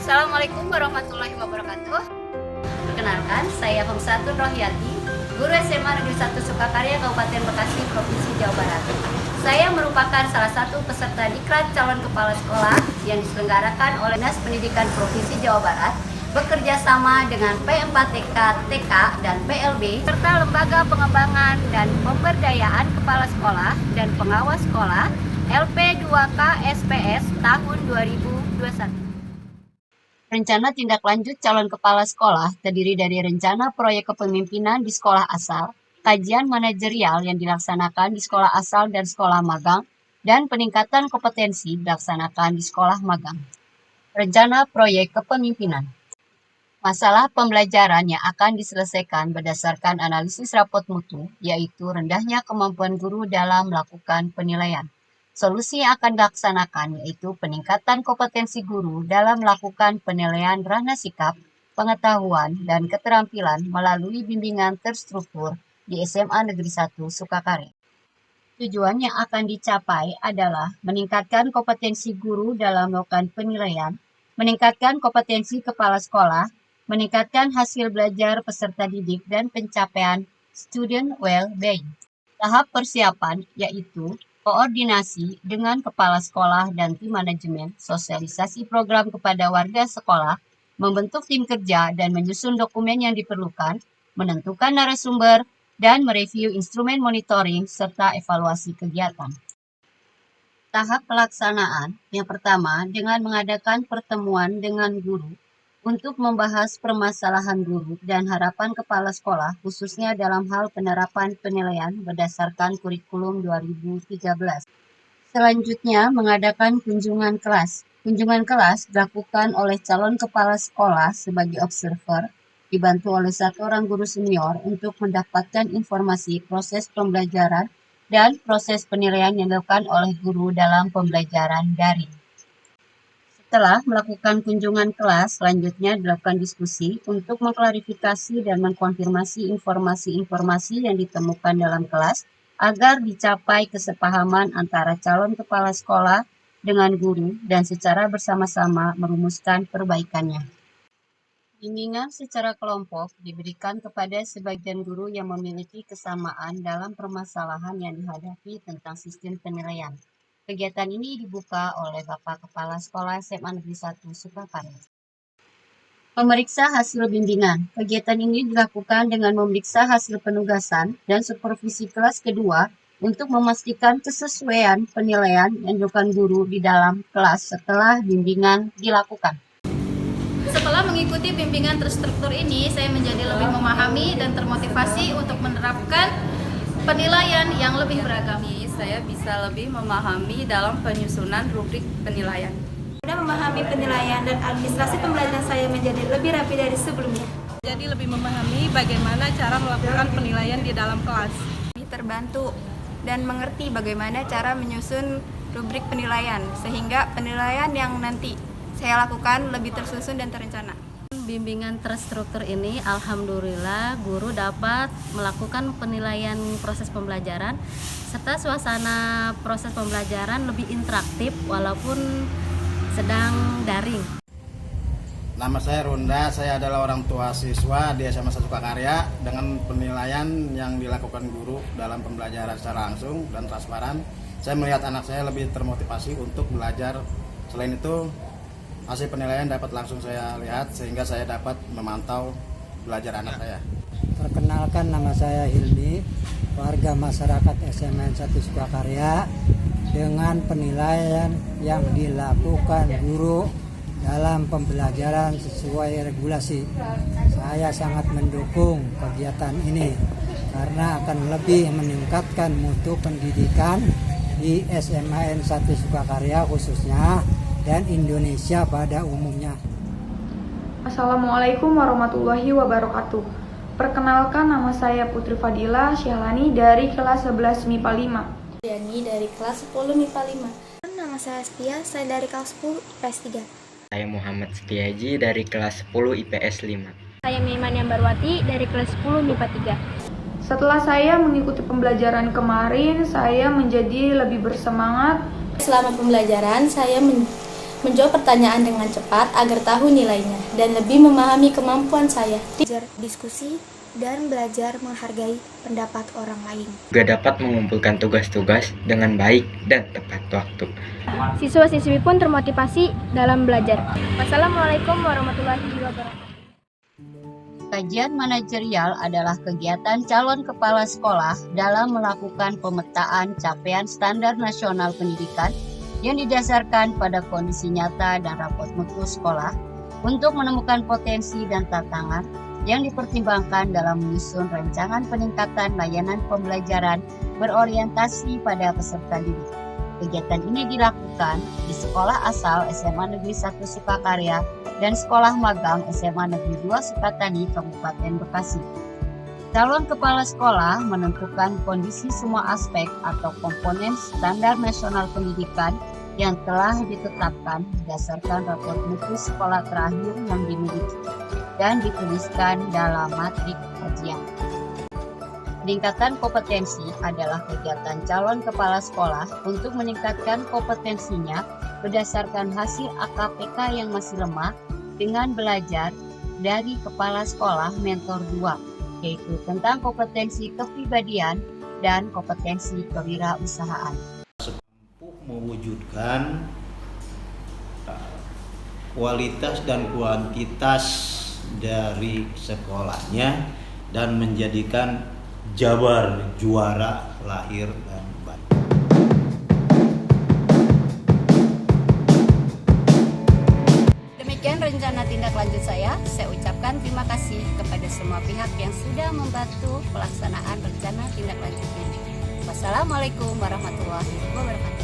Assalamualaikum warahmatullahi wabarakatuh. Perkenalkan, saya Homsatun Rohyati, guru SMA Negeri 1 Sukakarya Kabupaten Bekasi, Provinsi Jawa Barat. Saya merupakan salah satu peserta Diklat Calon Kepala Sekolah yang diselenggarakan oleh Dinas Pendidikan Provinsi Jawa Barat bekerja sama dengan P4TK, TK, dan PLB serta Lembaga Pengembangan dan Pemberdayaan Kepala Sekolah dan Pengawas Sekolah LP2K SPS tahun 2021. Rencana tindak lanjut calon kepala sekolah terdiri dari rencana proyek kepemimpinan di sekolah asal, kajian manajerial yang dilaksanakan di sekolah asal dan sekolah magang, dan peningkatan kompetensi dilaksanakan di sekolah magang. Rencana proyek kepemimpinan. Masalah pembelajaran yang akan diselesaikan berdasarkan analisis rapot mutu, yaitu rendahnya kemampuan guru dalam melakukan penilaian. Solusi yang akan dilaksanakan yaitu peningkatan kompetensi guru dalam melakukan penilaian ranah sikap, pengetahuan, dan keterampilan melalui bimbingan terstruktur di SMA Negeri 1 Sukakarya. Tujuan yang akan dicapai adalah meningkatkan kompetensi guru dalam melakukan penilaian, meningkatkan kompetensi kepala sekolah, meningkatkan hasil belajar peserta didik, dan pencapaian student well-being. Tahap persiapan yaitu koordinasi dengan kepala sekolah dan tim manajemen, sosialisasi program kepada warga sekolah, membentuk tim kerja dan menyusun dokumen yang diperlukan, menentukan narasumber, dan mereview instrumen monitoring serta evaluasi kegiatan. Tahap pelaksanaan yang pertama dengan mengadakan pertemuan dengan guru untuk membahas permasalahan guru dan harapan kepala sekolah khususnya dalam hal penerapan penilaian berdasarkan kurikulum 2013. Selanjutnya, mengadakan kunjungan kelas. Kunjungan kelas dilakukan oleh calon kepala sekolah sebagai observer, dibantu oleh satu orang guru senior untuk mendapatkan informasi proses pembelajaran dan proses penilaian yang dilakukan oleh guru dalam pembelajaran daring. Setelah melakukan kunjungan kelas, selanjutnya dilakukan diskusi untuk mengklarifikasi dan mengkonfirmasi informasi-informasi yang ditemukan dalam kelas agar dicapai kesepahaman antara calon kepala sekolah dengan guru dan secara bersama-sama merumuskan perbaikannya. Bimbingan secara kelompok diberikan kepada sebagian guru yang memiliki kesamaan dalam permasalahan yang dihadapi tentang sistem penilaian. Kegiatan ini dibuka oleh Bapak Kepala Sekolah SMA Negeri 1 Sukakarya. Memeriksa hasil bimbingan. Kegiatan ini dilakukan dengan memeriksa hasil penugasan dan supervisi kelas kedua untuk memastikan kesesuaian penilaian yang dilakukan guru di dalam kelas setelah bimbingan dilakukan. Setelah mengikuti bimbingan terstruktur ini, saya menjadi lebih memahami dan termotivasi untuk menerapkan penilaian yang lebih beragam. Saya bisa lebih memahami dalam penyusunan rubrik penilaian. Sudah memahami penilaian dan administrasi pembelajaran saya menjadi lebih rapi dari sebelumnya. Jadi lebih memahami bagaimana cara melakukan penilaian di dalam kelas. Terbantu dan mengerti bagaimana cara menyusun rubrik penilaian sehingga penilaian yang nanti saya lakukan lebih tersusun dan terencana. Bimbingan terstruktur ini alhamdulillah guru dapat melakukan penilaian proses pembelajaran serta suasana proses pembelajaran lebih interaktif walaupun sedang daring. Nama saya Runda, saya adalah orang tua siswa di SMA Sukakarya. Dengan penilaian yang dilakukan guru dalam pembelajaran secara langsung dan transparan, saya melihat anak saya lebih termotivasi untuk belajar. Selain itu, hasil penilaian dapat langsung saya lihat sehingga saya dapat memantau belajar anak saya. Perkenalkan, nama saya Hilmi, warga masyarakat SMA 1 Sukakarya. Dengan penilaian yang dilakukan guru dalam pembelajaran sesuai regulasi, saya sangat mendukung kegiatan ini karena akan lebih meningkatkan mutu pendidikan di SMA 1 Sukakarya khususnya dan Indonesia pada umumnya. Assalamualaikum warahmatullahi wabarakatuh. Perkenalkan, nama saya Putri Fadila Syahlani dari kelas 11 MIPA 5. Yani dari kelas 10 MIPA 5. Nama saya Setia, saya dari kelas 10 IPS 3. Saya Muhammad Setiaji dari kelas 10 IPS 5. Saya Mimania Barwati dari kelas 10 MIPA 3. Setelah saya mengikuti pembelajaran kemarin, saya menjadi lebih bersemangat. Selama pembelajaran, saya menjawab pertanyaan dengan cepat agar tahu nilainya, dan lebih memahami kemampuan saya. Diskusi dan belajar menghargai pendapat orang lain. Juga dapat mengumpulkan tugas-tugas dengan baik dan tepat waktu. Siswa-siswi pun termotivasi dalam belajar. Wassalamualaikum warahmatullahi wabarakatuh. Kajian manajerial adalah kegiatan calon kepala sekolah dalam melakukan pemetaan capaian standar nasional pendidikan yang didasarkan pada kondisi nyata dan raport mutu sekolah untuk menemukan potensi dan tantangan yang dipertimbangkan dalam menyusun rancangan peningkatan layanan pembelajaran berorientasi pada peserta didik. Kegiatan ini dilakukan di sekolah asal SMA Negeri 1 Sukakarya dan sekolah magang SMA Negeri 2 Sukatani, Kabupaten Bekasi. Calon kepala sekolah menentukan kondisi semua aspek atau komponen standar nasional pendidikan yang telah ditetapkan berdasarkan raport mutu sekolah terakhir yang dimiliki dan dituliskan dalam matrik kajian. Peningkatan kompetensi adalah kegiatan calon kepala sekolah untuk meningkatkan kompetensinya berdasarkan hasil AKPK yang masih lemah dengan belajar dari kepala sekolah mentor 2, yaitu tentang kompetensi kepribadian dan kompetensi kewirausahaan. Mewujudkan kualitas dan kuantitas dari sekolahnya dan menjadikan Jabar juara lahir dan batin. Demikian rencana tindak lanjut saya ucapkan terima kasih kepada semua pihak yang sudah membantu pelaksanaan rencana tindak lanjut ini. Wassalamualaikum warahmatullahi wabarakatuh.